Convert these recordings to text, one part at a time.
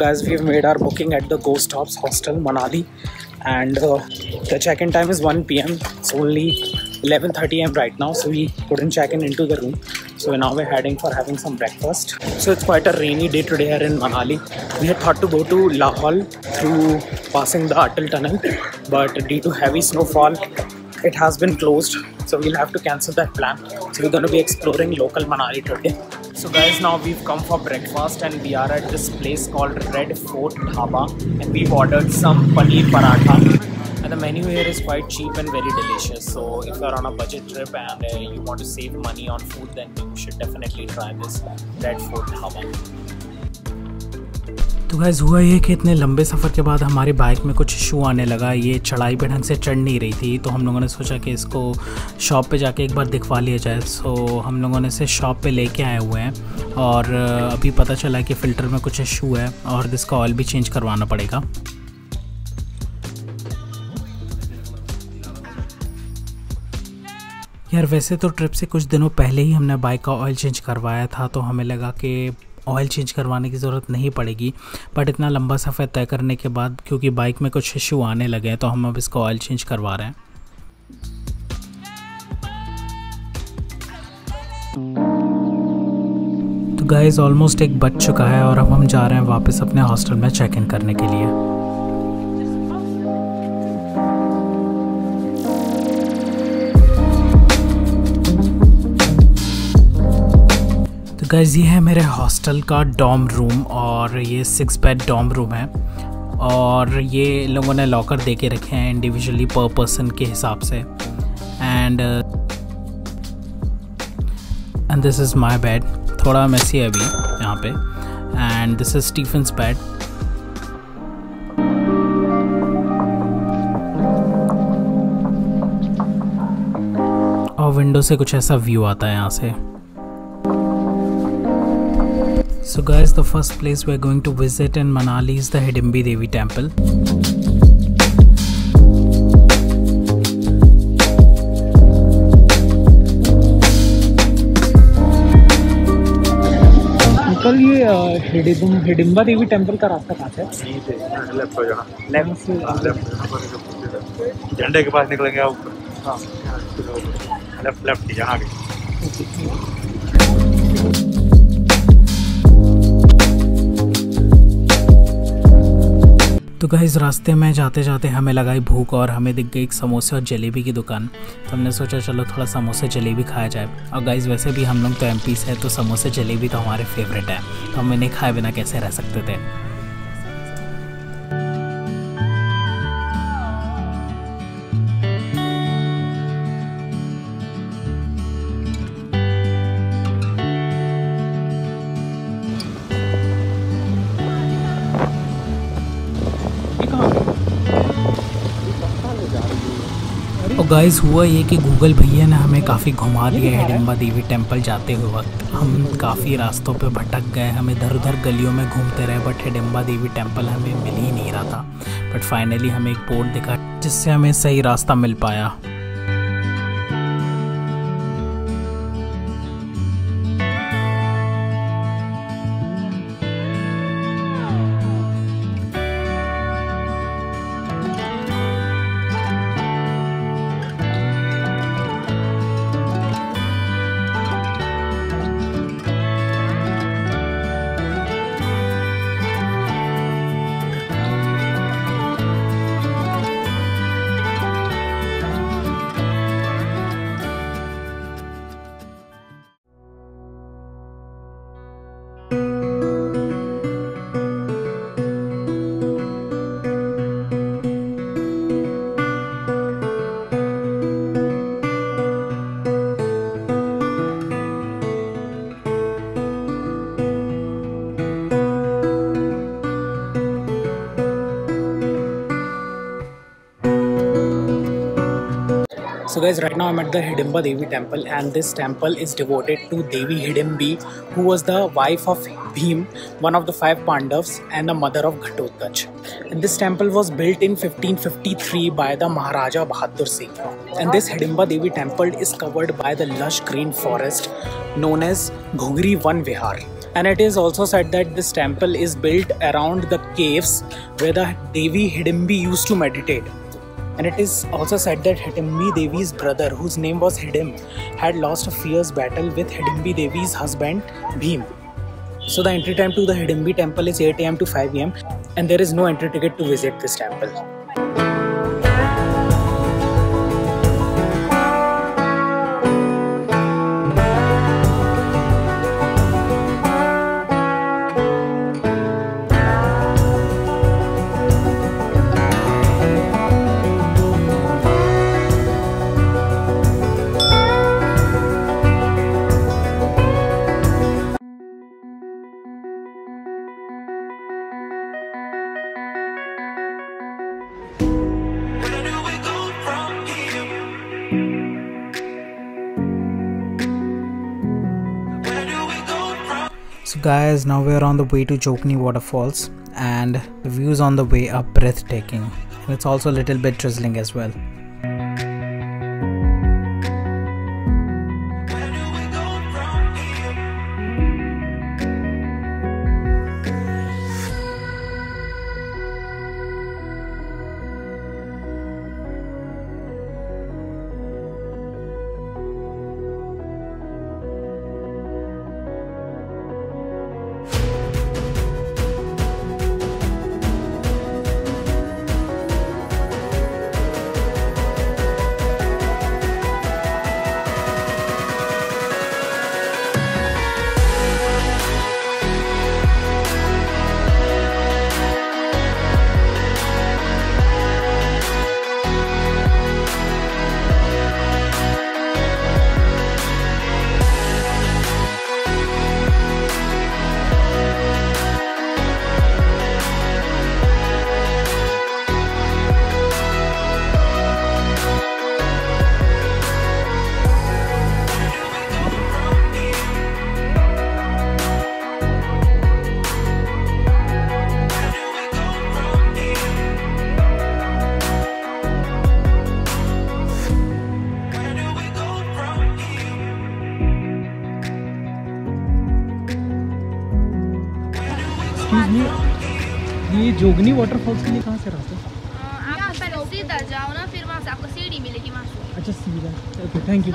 guys, we've made our booking at the Ghost Hops Hostel, Manali, and the check-in time is 1 p.m. It's only 11:30 a.m. right now, so we couldn't check in into the room. So now we're heading for having some breakfast. So it's quite a rainy day today here in Manali. We had thought to go to Lahore through passing the Atal Tunnel, but due to heavy snowfall, it has been closed. So we'll have to cancel that plan. So we're going to be exploring local Manali today. So guys, now we've come for breakfast and we are at this place called Red Fort Dhaba, and we've ordered some paneer paratha. And the menu here is quite cheap and very delicious. So if you're on a budget trip and you want to save money on food, then you should definitely try this Red Fort Dhaba. तो guys हुआ ये कि इतने लंबे सफ़र के बाद हमारी bike में कुछ इशू आने लगा। ये चढ़ाई पे ढंग से चढ़ नहीं रही थी, तो हम लोगों ने सोचा कि इसको शॉप पे जाके एक बार दिखवा लिया जाए। सो हम लोगों ने इसे शॉप पे लेके आए हुए हैं और अभी पता चला कि फ़िल्टर में कुछ इशू है और इसका ऑयल भी चेंज करवाना पड़ेगा। यार वैसे तो ट्रिप से कुछ दिनों पहले ही हमने बाइक का ऑयल चेंज करवाया था, तो हमें लगा कि ऑयल चेंज करवाने की ज़रूरत नहीं पड़ेगी। बट इतना लंबा सफ़र तय करने के बाद क्योंकि बाइक में कुछ इशू आने लगे हैं, तो हम अब इसका ऑयल चेंज करवा रहे हैं। तो गाइस ऑलमोस्ट 1 बज चुका है और अब हम जा रहे हैं वापस अपने हॉस्टल में चेक इन करने के लिए। गाइस ये है मेरे हॉस्टल का डॉर्म रूम और ये 6 बेड डॉर्म रूम है और ये लोगों ने लॉकर दे के रखे हैं इंडिविजुअली पर पर्सन के हिसाब से। And this is my bed, थोड़ा मेसी है अभी यहाँ पे। And this is Stephen's bed. और विंडो से कुछ ऐसा व्यू आता है यहाँ से। So guys, the first place we're going to visit in Manali is the Hidimbi Devi Temple. Uncle ये हिडिंबा देवी टेम्पल का रास्ता कहाँ से? लेफ्ट हो जाना। लेफ्ट से झंडे के पास निकलेंगे आप। हाँ लेफ्ट ही जाना आगे। तो गाइस रास्ते में जाते जाते हमें लगाई भूख और हमें दिख गई एक समोसे और जलेबी की दुकान। तो हमने सोचा चलो थोड़ा समोसे जलेबी खाया जाए। और गाइस वैसे भी हम लोग तो एमपी से हैं, तो समोसे जलेबी तो हमारे फेवरेट है, तो हम इन्हें खाए बिना कैसे रह सकते थे। और गाइस हुआ ये कि गूगल भैया ने हमें काफ़ी घुमा दिया है हिडिंबा देवी टेम्पल जाते हुए वक्त। हम काफ़ी रास्तों पे भटक गए, हम इधर उधर गलियों में घूमते रहे, बट हिडिंबा देवी टेम्पल हमें मिल ही नहीं रहा था। बट फाइनली हमें एक बोर्ड दिखा जिससे हमें सही रास्ता मिल पाया। So guys, right now I'm at the Hidimba Devi temple, and this temple is devoted to Devi Hidimbi, who was the wife of Bhim, one of the 5 Pandavas and the mother of Ghatotkacha. And this temple was built in 1553 by the Maharaja Bahadur Singh. And this Hidimba Devi temple is covered by the lush green forest known as Ghugri Van Vihar. And it is also said that this temple is built around the caves where the Devi Hidimbi used to meditate. And it is also said that Hidimbi Devi's brother, whose name was Hidim, had lost a fierce battle with Hidimbi Devi's husband Bhim. So the entry time to the Hidimbi temple is 8 AM to 5 AM, and there is no entry ticket to visit this temple. So guys, now we are on the way to Jogni waterfalls, and the views on the way are breathtaking. It's also a little bit drizzling as well. ये जोगनी waterfalls के लिए कहाँ से रास्ता है? आप पहले सीधा जाओ ना, फिर वहाँ से आपको सीढ़ी मिलेगी वहाँ से। अच्छा सीधा, ओके थैंक यू।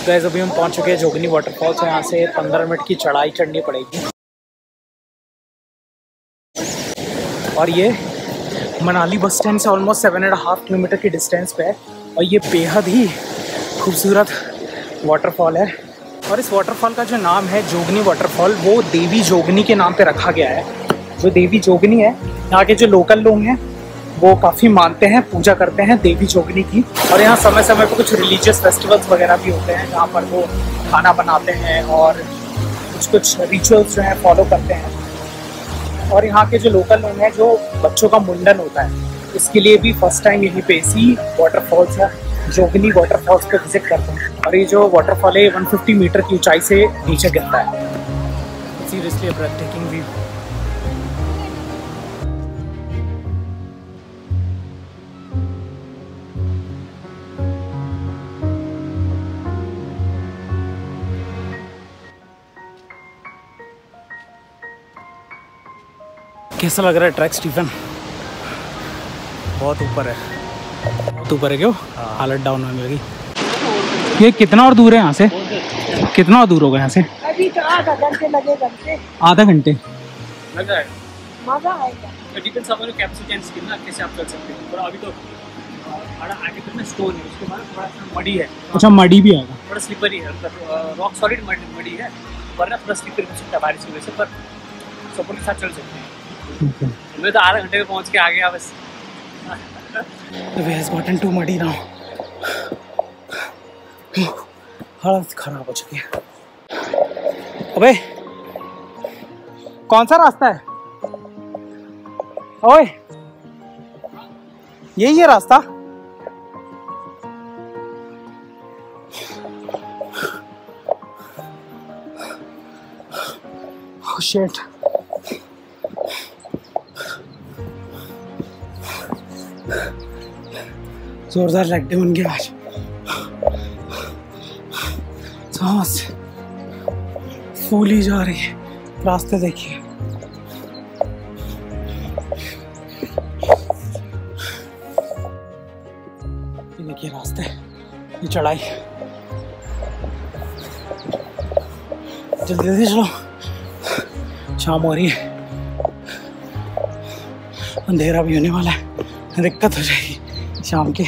गाइस अभी हम पहुंच चुके हैं जोगनी वाटरफॉल्स। यहाँ से 15 मिनट की चढ़ाई चढ़नी पड़ेगी, और ये मनाली बस स्टैंड से ऑलमोस्ट 7.5 किलोमीटर की डिस्टेंस पे है। और ये बेहद ही खूबसूरत वाटरफॉल है। और इस वाटरफॉल का जो नाम है जोगनी वाटरफॉल, वो देवी जोगनी के नाम पे रखा गया है। जो देवी जोगनी है, यहाँ के जो लोकल लोग हैं वो काफ़ी मानते हैं, पूजा करते हैं देवी जोगनी की। और यहाँ समय समय पर कुछ रिलीजियस फेस्टिवल्स वगैरह भी होते हैं, जहाँ पर वो खाना बनाते हैं और कुछ रिचुअल्स जो हैं फॉलो करते हैं। और यहाँ के जो लोकल लोग हैं, जो बच्चों का मुंडन होता है, इसके लिए भी फर्स्ट टाइम यहीं पे इसी वाटरफॉल्स या जोगनी वाटरफॉल्स को विजिट करते हैं। और ये जो वाटरफॉल है 150 मीटर की ऊंचाई से नीचे गिरता है। सीरियसली अ ब्रेथटेकिंग व्यू। कैसा लग रहा है ट्रैक स्टीफन? बहुत ऊपर है, बहुत ऊपर है। क्यों? हालत डाउन होने लगी। ये कितना और दूर है यहाँ से? कितना और दूर होगा यहाँ से? अभी तो आधा घंटे लगेगा। आधा घंटे मजा आएगा। Depends upon capacity and skill ना, कैसे आप चल सकते हैं। थोड़ा अभी तो आगे तो स्टोन है, उसके बाद थोड़ा मडी है। अच्छा मडी भी आएगा, थोड़ा स्लिपरी है, मतलब रॉक सॉलिड मडी है, वरना थोड़ा स्लिपरी हो सकता है बारिश की वजह से, पर सपोर्ट के साथ चल सकते हैं। मैं तो आधा घंटे में पहुंच के आ गया बस। The way has gotten too muddy now. हालत खराब हो चुकी है। अबे कौन सा रास्ता है? ओए यही है रास्ता? शिट, जोरदार लेग डे बन गया आज। सांस फूली जा रही है। रास्ते देखिए, ये देखिए रास्ते, ये चढ़ाई। जल्दी जल्दी चलो, शाम हो रही है, अंधेरा भी होने वाला है, दिक्कत हो जाएगी शाम के।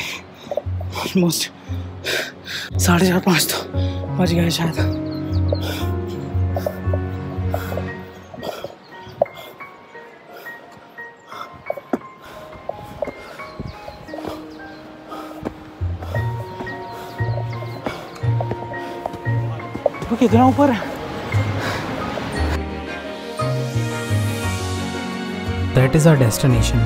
ऑलमोस्ट 4:30 तो बज गए शायद। वो कितना ऊपर है? That is our destination.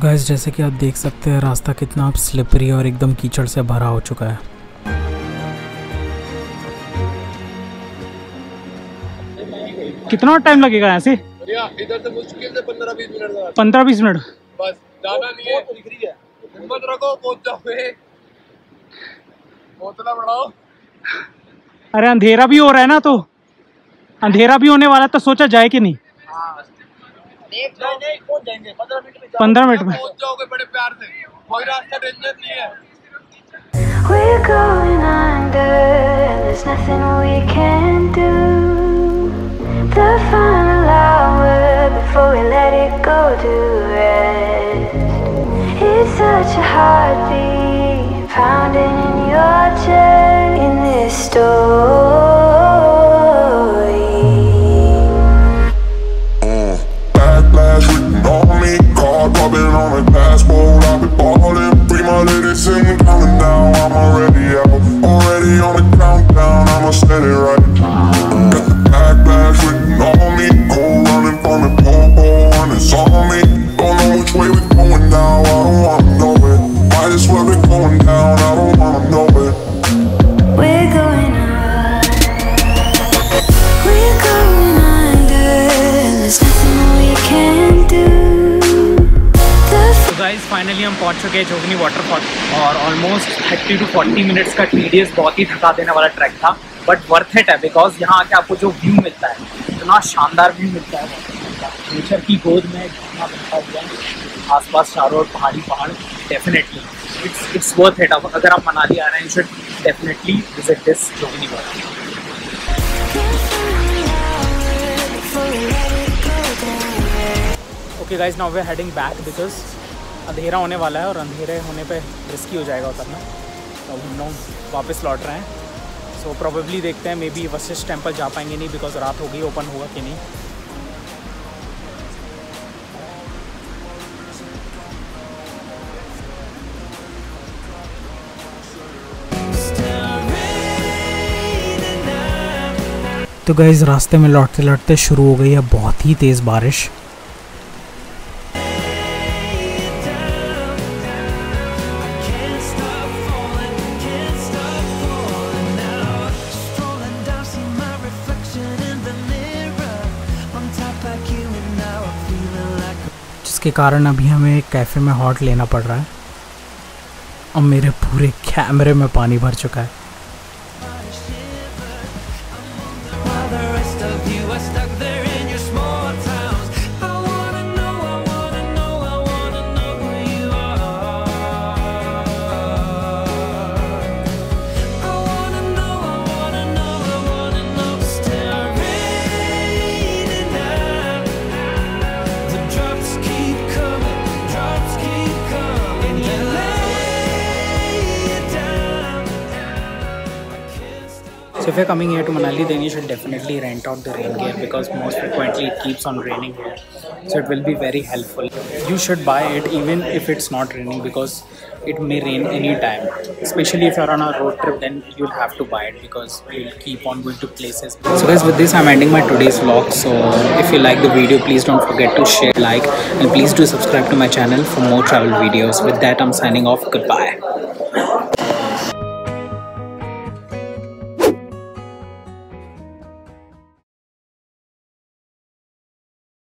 Guys, जैसे कि आप देख सकते हैं रास्ता कितना स्लिपरी और एकदम कीचड़ से भरा हो चुका है। कितना टाइम लगेगा यहाँ से? इधर से मुश्किल से 15-20 मिनट। 15-20 मिनट बस, ज़्यादा नहीं है। हिम्मत रखो, पहुंच जाओगे। हौसला बढ़ाओ। अरे अंधेरा भी हो रहा है ना, तो अंधेरा भी होने वाला है, तो सोचा जाए कि नहीं। नहीं, पहुंच जाएंगे 15 मिनट में पहुंच जाओगे बड़े प्यार से। कोई रास्ता डेंजर नहीं है। We're going under, there's nothing we can do. The final hour before we let it go to rest. It's such a heartbeat pounding in your chest in this story. Backlash written on me, card popping on a passport. I've been ballin', free my ladies and coming down. I'm already out, already on the countdown. I'ma set it right. Got the backlash written on me, cold running from the pole, and it's on me. Don't know which way we're going now. I don't wanna know it. Might as well be going down. I don't wanna know it. We're going up, we're going under, there's nothing we can do. तो guys finally हम पहुंच चुके हैं जोगनी waterfall, और almost 30 to 40 minutes का tedious, बहुत ही थका देने वाला ट्रैक था, बट वर्थ इट है। बिकॉज यहाँ आके आपको जो व्यू मिलता है, इतना शानदार व्यू मिलता है नेचर की गोद में, घूमना बनता हुआ आसपास चारों ओर पहाड़ी पहाड़। Definitely it's worth it. अगर आप मनाली आ रहे हैं, you should definitely visit this Jogini waterfall. Okay guys, now we are heading back because अंधेरा होने वाला है, और अंधेरे होने पे रिस्की हो जाएगा उतरना, तो हम लोग वापस लौट रहे हैं। सो प्रोबेबली देखते हैं, मे बी वशिष्ठ टेम्पल जा पाएंगे नहीं, बिकॉज रात हो गई, ओपन होगा कि नहीं। तो गाइस, रास्ते में लौटते लौटते शुरू हो गई है बहुत ही तेज़ बारिश। जिसके कारण अभी हमें एक कैफ़े में हॉट लेना पड़ रहा है। अब मेरे पूरे कैमरे में पानी भर चुका है। So if you're coming here to Manali, then you should definitely rent out the rain gear, because most frequently it keeps on raining here. So it will be very helpful. You should buy it even if it's not raining, because it may rain any time. Especially if you're on a road trip, then you'll have to buy it, because you'll keep on going to places. So guys, with this I'm ending my today's vlog. So if you like the video, please don't forget to share, like, and please do subscribe to my channel for more travel videos. With that, I'm signing off. Goodbye.